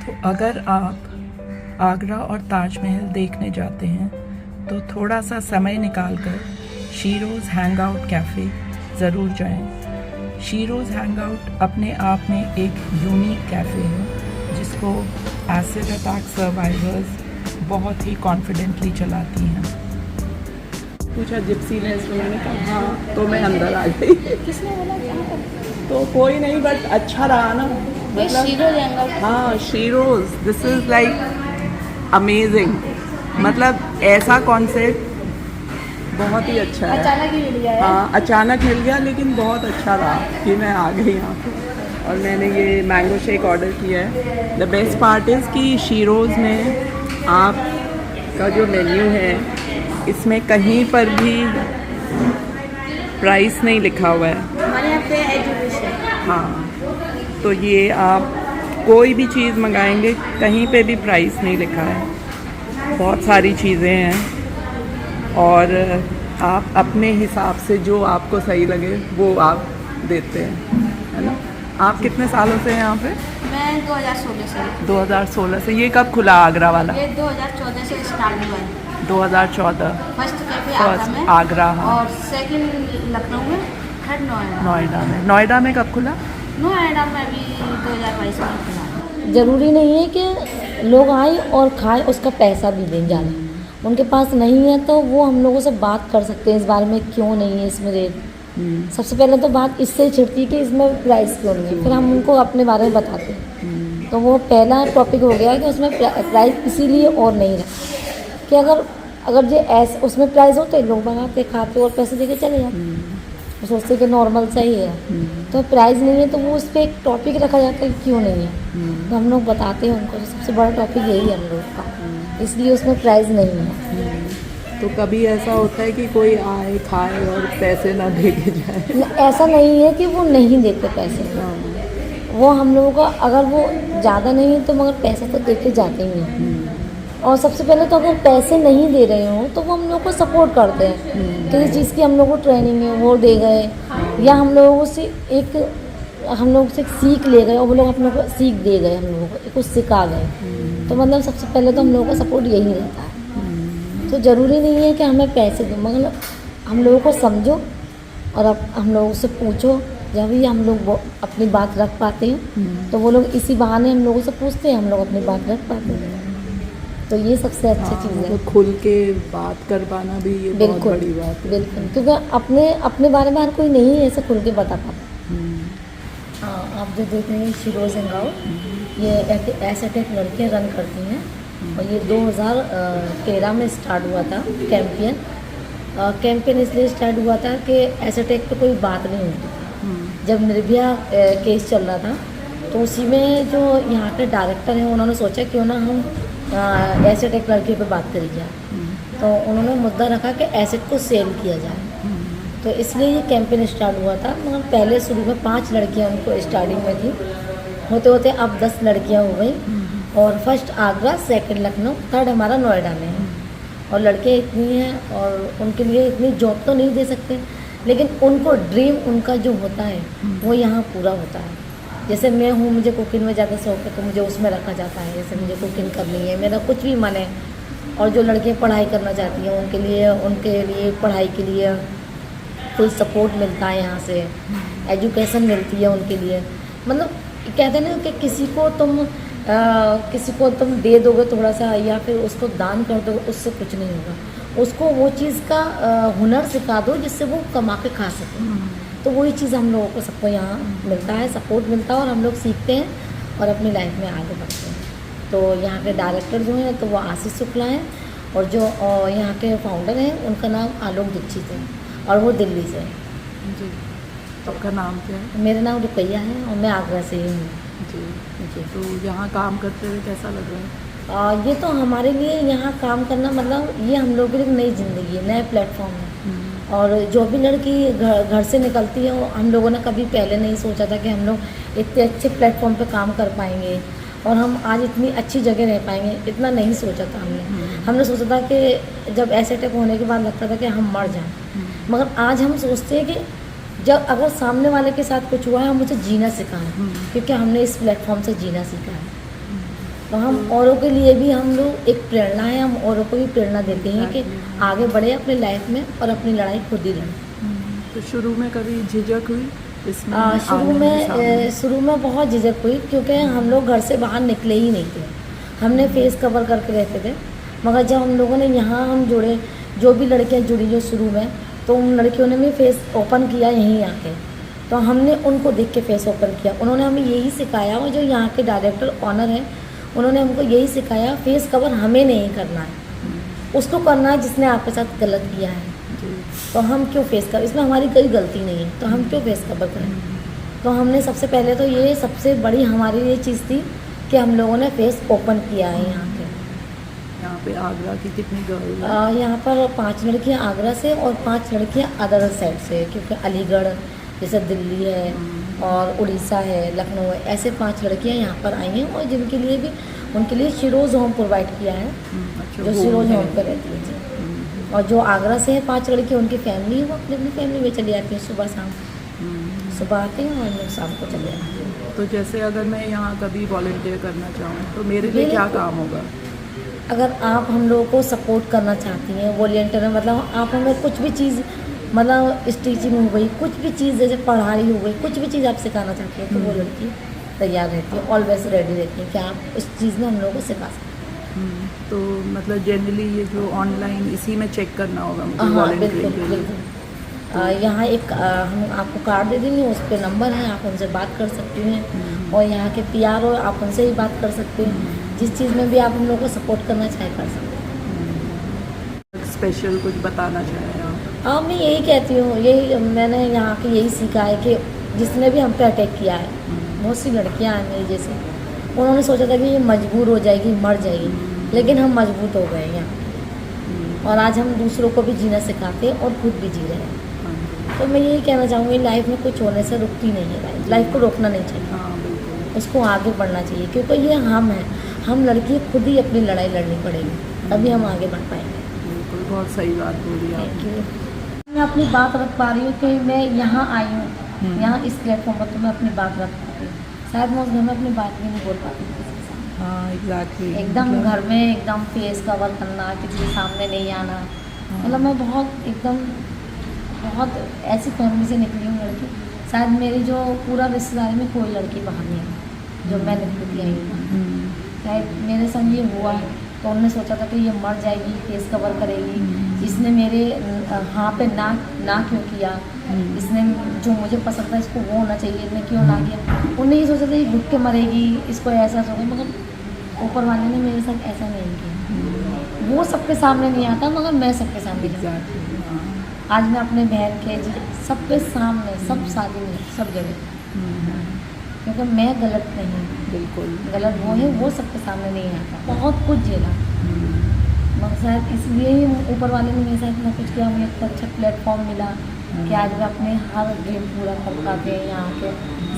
तो अगर आप आगरा और ताजमहल देखने जाते हैं तो थोड़ा सा समय निकालकर शीरोज़ हैंगआउट कैफ़े ज़रूर जाएं। शीरोज़ हैंगआउट अपने आप में एक यूनिक कैफ़े है जिसको एसिड अटैक सर्वाइवर्स बहुत ही कॉन्फिडेंटली चलाती हैं। पूछा जिप्सी ने, इसमें मैंने कहा हाँ, तो मैं अंदर आ गई। किसने बोला क्या? तो कोई नहीं, बट अच्छा रहा ना, मतलब हाँ Sheroes, this is like amazing, मतलब ऐसा कॉन्सेप्ट बहुत ही अच्छा है। अचानक ही मिल गया है। हाँ अचानक मिल गया, लेकिन बहुत अच्छा रहा कि मैं आ गई यहाँ पे और मैंने ये मैंगो शेक ऑर्डर किया है। द बेस्ट पार्ट इज़ कि शीरोज़ में आपका जो मेन्यू है इसमें कहीं पर भी प्राइस नहीं लिखा हुआ है। हमारे यहाँ पे एजुकेशन। हाँ, तो ये आप कोई भी चीज़ मंगाएंगे कहीं पे भी प्राइस नहीं लिखा है। बहुत सारी चीज़ें हैं और आप अपने हिसाब से जो आपको सही लगे वो आप देते हैं, है ना। आप कितने सालों से हैं यहाँ पे? मैं 2016 से। 2016 से। ये कब खुला आगरा वाला? ये 2014 से स्टार्ट हुआ है। 2014 फर्स्ट कैफे आगरा में आगरा, हाँ। और सेकंड लखनऊ में, थर्ड नोएडा। नोएडा में। नोएडा में कब खुला? नोएडा में अभी 2022 में खुला। ज़रूरी नहीं है कि लोग आए और खाएं, उसका पैसा भी दें ज़्यादा। उनके पास नहीं है तो वो हम लोगों से बात कर सकते हैं इस बारे में, क्यों नहीं है इसमें रेट। सबसे पहले तो बात इससे ही छिड़ती है कि इसमें प्राइस क्यों नहीं है, फिर हम उनको अपने बारे में बताते हैं। तो वो पहला टॉपिक हो गया कि उसमें प्राइस इसीलिए और नहीं रहा कि अगर जो ऐसे उसमें प्राइस होते लोग बनाते खाते और पैसे देके चले जाते, वो सोचते कि नॉर्मल सही है। तो प्राइस नहीं है तो वो उस पर एक टॉपिक रखा जाता है क्यों नहीं है, तो हम लोग बताते हैं उनको। तो सबसे बड़ा टॉपिक यही है हम लोग का, इसलिए उसमें प्राइस नहीं है। तो कभी ऐसा होता है कि कोई आए खाए और पैसे ना दे के जाए? ऐसा नहीं है कि वो नहीं देते पैसे, वो हम लोगों का अगर वो ज़्यादा नहीं है तो मगर पैसा तो दे के जाते ही हैं। और सबसे पहले तो अगर पैसे नहीं दे रहे हो तो वो हम लोग को सपोर्ट करते हैं। किसी चीज़ की हम लोग को ट्रेनिंग है वो दे गए, या हम लोगों से हम लोग से सीख ले गए और वो लोग अपने को सीख दे गए, हम लोगों को कुछ सिखा गए। तो मतलब सबसे पहले तो हम लोगों का सपोर्ट यही रहता है। तो ज़रूरी नहीं है कि हमें पैसे दो, मगर हम लोगों को समझो और अब हम लोगों से पूछो। जब भी हम लोग अपनी बात रख पाते हैं तो वो लोग इसी बहाने हम लोगों से पूछते हैं, हम लोग अपनी बात रख पाते हैं। तो ये सबसे अच्छी चीज़ है। तो खुल के बात कर पाना भी ये बहुत बड़ी बात है। बिल्कुल, क्योंकि अपने बारे में हर कोई नहीं ऐसे खुल के बता पाता। हाँ, आप जो देख रहे हैं शीरोज़ हैंगआउट, ये ऐसे टेक लड़कियाँ रन करती हैं और ये 2013 में स्टार्ट हुआ था कैंपेन इसलिए स्टार्ट हुआ था कि ऐसे टेक पे कोई बात नहीं होती थी। जब निर्भया केस चल रहा था तो उसी में जो यहाँ के डायरेक्टर हैं उन्होंने सोचा क्यों ना हम एसेट एक लड़कियों पे बात करी जाए। तो उन्होंने मुद्दा रखा कि एसेट को सेल किया जाए, तो इसलिए ये कैंपेन स्टार्ट हुआ था। मगर पहले शुरू में 5 लड़कियां उनको स्टार्टिंग में थी, होते होते अब 10 लड़कियां हो गई। और first Agra, second Lucknow, third हमारा नोएडा में है। और लड़के इतनी हैं और उनके लिए इतनी जॉब तो नहीं दे सकते, लेकिन उनको ड्रीम उनका जो होता है वो यहाँ पूरा होता है। जैसे मैं हूँ, मुझे कुकिंग में ज़्यादा शौक है तो मुझे उसमें रखा जाता है। जैसे मुझे कुकिंग करनी है, मेरा कुछ भी मन है। और जो लड़कियाँ पढ़ाई करना चाहती हैं उनके लिए पढ़ाई के लिए फुल सपोर्ट मिलता है यहाँ से, एजुकेशन मिलती है उनके लिए। मतलब कहते हैं ना कि किसी को तुम दे दोगे थोड़ा सा या फिर उसको दान कर दोगे, उससे कुछ नहीं होगा। उसको वो चीज़ का हुनर सिखा दो जिससे वो कमा के खा सके। तो वही चीज़ हम लोगों को सबको यहाँ मिलता है, सपोर्ट मिलता है और हम लोग सीखते हैं और अपनी लाइफ में आगे बढ़ते हैं। तो यहाँ के डायरेक्टर जो हैं तो वो आशीष शुक्ला हैं और जो यहाँ के फाउंडर हैं उनका नाम आलोक दीक्षित है और वो दिल्ली से हैं। जी, आपका नाम क्या है? मेरा नाम रुपैया है और मैं आगरा से ही हूँ। जी, तो यहाँ काम करते हुए कैसा लग रहा है? ये तो हमारे लिए यहाँ काम करना मतलब ये हम लोगों के लिए नई ज़िंदगी है, नया प्लेटफॉर्म है। और जो भी लड़की घर से निकलती है हम लोगों ने कभी पहले नहीं सोचा था कि हम लोग इतने अच्छे प्लेटफॉर्म पे काम कर पाएंगे और हम आज इतनी अच्छी जगह रह पाएंगे, इतना नहीं सोचा था हमने सोचा था कि जब ऐसे अटैक होने के बाद लगता था कि हम मर जाएं, मगर आज हम सोचते हैं कि जब अगर सामने वाले के साथ कुछ हुआ है हम उसे जीना सिखाएं, क्योंकि हमने इस प्लेटफॉर्म से जीना सीखा है। तो हम औरों के लिए भी हम लोग एक प्रेरणा है, हम औरों को भी प्रेरणा देते हैं कि आगे बढ़े अपनी लाइफ में और अपनी लड़ाई खुद ही लड़ें। तो शुरू में कभी झिझक हुई इसमें शुरू में बहुत झिझक हुई, क्योंकि हम लोग घर से बाहर निकले ही नहीं थे। हमने फेस कवर करके रहते थे, मगर जब हम लोगों ने यहाँ हम जुड़े, जो भी लड़कियाँ जुड़ी जो शुरू में, तो उन लड़कियों ने भी फेस ओपन किया यहीं आके, तो हमने उनको देख के फेस ओपन किया। उन्होंने हमें यही सिखाया, और जो यहाँ के डायरेक्टर ऑनर हैं उन्होंने हमको यही सिखाया, फेस कवर हमें नहीं करना है, उसको करना है जिसने आपके साथ गलत किया है। तो हम क्यों फेस कवर, इसमें हमारी कोई गलती नहीं है, तो हम क्यों फेस कवर करें। तो हमने सबसे पहले तो ये सबसे बड़ी हमारी ये चीज़ थी कि हम लोगों ने फेस ओपन किया है यहाँ पे। यहाँ पे आगरा की कितनी गर्ल यहाँ पर 5 लड़कियाँ आगरा से और 5 लड़कियाँ अदर साइड से, क्योंकि अलीगढ़ जैसे दिल्ली है और उड़ीसा है, लखनऊ है, ऐसे 5 लड़कियाँ यहाँ पर आई हैं, और जिनके लिए भी उनके लिए शिरोज़ होम प्रोवाइड किया है, जो शिरोज़ होम पर रहती है जी। और जो आगरा से है 5 लड़कियाँ, उनकी फैमिली है, वो अपनी अपनी फैमिली में चली जाती है, सुबह शाम, सुबह आते हैं और लोग शाम को चले जाते हैं। तो जैसे अगर मैं यहाँ कभी वॉलंटियर करना चाहूँ तो मेरे लिए क्या काम होगा? अगर आप हम लोगों को सपोर्ट करना चाहती हैं वॉलंटियर, मतलब आप हमें कुछ भी चीज़, मतलब स्टिचिंग हो गई, कुछ भी चीज़ जैसे पढ़ाई हो गई, कुछ भी चीज़ आप सिखाना चाहती हैं, तो वो लड़की तैयार रहती है, ऑलवेज रेडी रहती है कि आप उस चीज़ में हम लोगों को सिखा सकते तो मतलब जनरली ये जो ऑनलाइन इसी में चेक करना होगा मुझे हैं। हाँ volunteering बिल्कुल के लिए? बिल्कुल। यहाँ एक हम आपको कार्ड दे देंगे, उस पर नंबर है, आप उनसे बात कर सकती हैं, और यहाँ के PR हो, आप उनसे ही बात कर सकते हैं, जिस चीज़ में भी आप हम लोग को सपोर्ट करना चाहे कर सकते हैं। स्पेशल कुछ बताना चाहें आप? हाँ, मैं यही कहती हूँ, यही मैंने यहाँ के यही सीखा है कि जिसने भी हम पे अटैक किया है, बहुत सी लड़कियाँ हैं मेरी जैसी, उन्होंने सोचा था कि ये मजबूर हो जाएगी, मर जाएगी, लेकिन हम मजबूत हो गए यहाँ, और आज हम दूसरों को भी जीना सिखाते हैं और खुद भी जी रहे हैं। तो मैं यही कहना चाहूँगी, लाइफ में कुछ होने से रुकती नहीं है, लाइफ को रोकना नहीं चाहिए, हाँ बिल्कुल। उसको आगे बढ़ना चाहिए, क्योंकि ये हम हैं, हम लड़की खुद ही अपनी लड़ाई लड़नी पड़ेगी, तभी हम आगे बढ़ पाएंगे। बिल्कुल, बहुत सही बात बोली आप। Thank you. मैं अपनी बात रख पा रही हूँ कि मैं यहाँ आई हूँ, यहाँ इस प्लेटफॉर्म पर, तो मैं अपनी बात रख पाती हूँ। शायद मैं उस घर में अपनी बात भी नहीं बोल पाती किसी के सामने। हाँ एग्जैक्टली, एकदम घर में एकदम फेस कवर करना, किसी के सामने नहीं आना, मतलब मैं बहुत ऐसी फैमिली से निकली हूँ लड़की, शायद मेरी जो पूरा रिश्तेदारी में कोई लड़की बाहर नहीं है जो मैं निकलती आई हूँ। शायद मेरे संग ये हुआ है, तो उन्होंने सोचा था कि ये मर जाएगी, फेस कवर करेगी, इसने मेरे हाँ पे ना क्यों किया, इसने जो मुझे पसंद था इसको वो होना चाहिए, इसने क्यों ना किया। उन्होंने ये सोचा था ये घुट के मरेगी, इसको ऐसा होगा, मगर ऊपर वाले ने मेरे साथ ऐसा नहीं किया। वो सबके सामने नहीं आता, मगर मैं सबके सामने एग्जैक्टली। आज मैं अपने बहन के सबके सामने, सब शादी में, सब जगह, क्योंकि मैं गलत नहीं, बिल्कुल गलत वो है, वो सबके सामने नहीं आता। बहुत कुछ झेला, मगर शायद इसलिए ही ऊपर वाले ने मेरे साथ इतना कुछ किया, मुझे इतना अच्छा प्लेटफॉर्म मिला कि आज मैं अपने हर ड्रीम पूरा कर पाते हैं। यहाँ के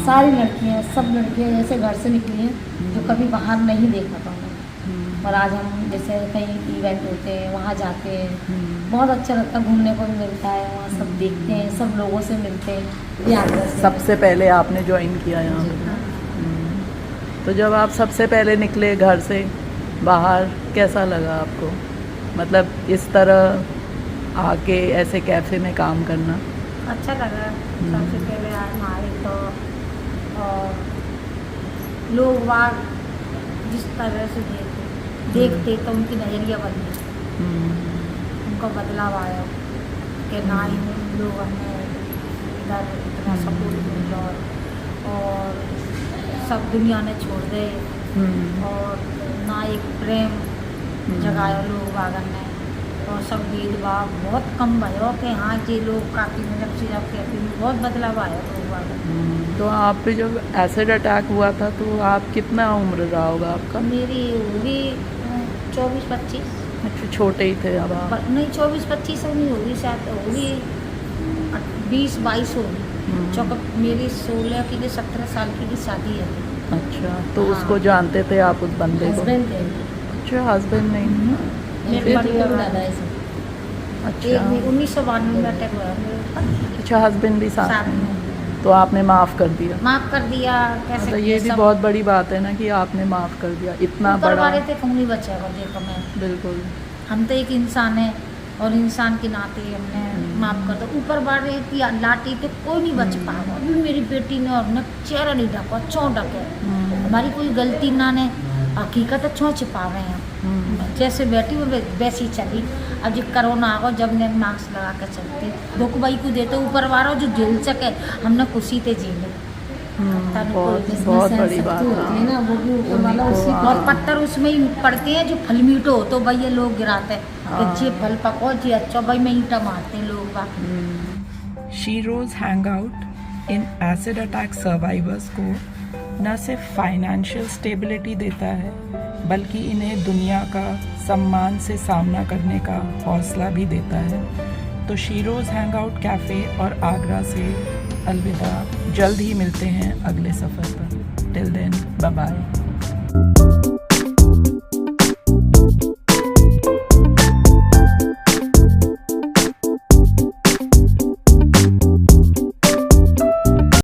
सारी लड़कियाँ, सब लड़कियाँ जैसे घर से निकली हैं जो कभी बाहर नहीं देखा था उन्होंने, और आज हम जैसे कहीं इवेंट होते हैं वहाँ जाते हैं, बहुत अच्छा लगता है, घूमने को भी मिलता है, वहाँ सब देखते हैं, सब लोगों से मिलते हैं। यात्रा से सबसे पहले आपने ज्वाइन किया यहाँ? तो जब आप सबसे पहले निकले घर से बाहर, कैसा लगा आपको? मतलब इस तरह आके ऐसे कैफ़े में काम करना? अच्छा लगा। सबसे पहले आज हमारे तो लोग बाग जिस तरह से देखते तो उनकी नज़रिया बदली, उनका बदलाव आया कि ना ही लोग हमें इधर इतना सपोर्ट मिला, और सब दुनिया ने छोड़ दे, और ना एक प्रेम जगाया लोग बागन ने, और सब भेदभाव बहुत कम भयो कि हाँ ये लोग काफ़ी मतलब चीज़ कहते हैं, बहुत बदलाव आया लोग बागन। तो आप पे जब एसिड अटैक हुआ था तो आप कितना उम्र रहा होगा आपका? मेरी होगी 24-25। अच्छा, छोटे ही थे अब आप? नहीं 24-25 नहीं होगी, शायद होगी 20-22 होगी, क्योंकि मेरी 16 की 17 साल की शादी है। अच्छा, तो हाँ। उसको जानते थे आप उस बंदे को? हस्बैंड थे अच्छा, हस्बैंड नहीं। मेरे परिवार दादा ऐसे। अच्छा, 1992 में अटैक हुआ मेरे ऊपर। अच्छा, हस्बैंड भी साथ में? तो आपने माफ़ कर दिया। माफ़ कर दिया। कैसे मतलब ये भी सब बहुत बड़ी बात है ना कि आपने माफ़ कर दिया, इतना ऊपर बड़ा। वाले थे कहूँ नहीं बचेगा। देखो मैं, बिल्कुल। हम तो एक इंसान है और इंसान के नाते हमने माफ़ कर दो। ऊपर वाले की लाठी तो कोई नहीं बच पाएगा। अभी मेरी बेटी ने और न चेहरा नहीं ढका, छो ढके, हमारी कोई गलती ना ने, हकीकत है छो छिपा रहे हैं। जैसे बैठी वो वैसी ही चली। अब जब कोरोना आ गया, जब ने मास्क लगा कर चलते दुख भाई को देते ऊपर वाला जो झेल सके, हमने खुशी से झेले। बहुत बड़ी बात है ना, वो भी ऊपर वाला उसी और पत्थर उसमें ही पड़ते हैं जो फल मीठो हो तो भाई ये लोग गिराते हैं कि जे फल पको जी अच्छा भाई में ईंटा मारते हैं लोग बात। शीरोज हैंगआउट इन एसिड अटैक सर्वाइवर्स को न सिर्फ फाइनेंशियल स्टेबिलिटी देता है, बल्कि इन्हें दुनिया का सम्मान से सामना करने का हौसला भी देता है। तो शीरोज हैंगआउट कैफ़े और आगरा से अलविदा। जल्द ही मिलते हैं अगले सफ़र पर। Till then bye bye.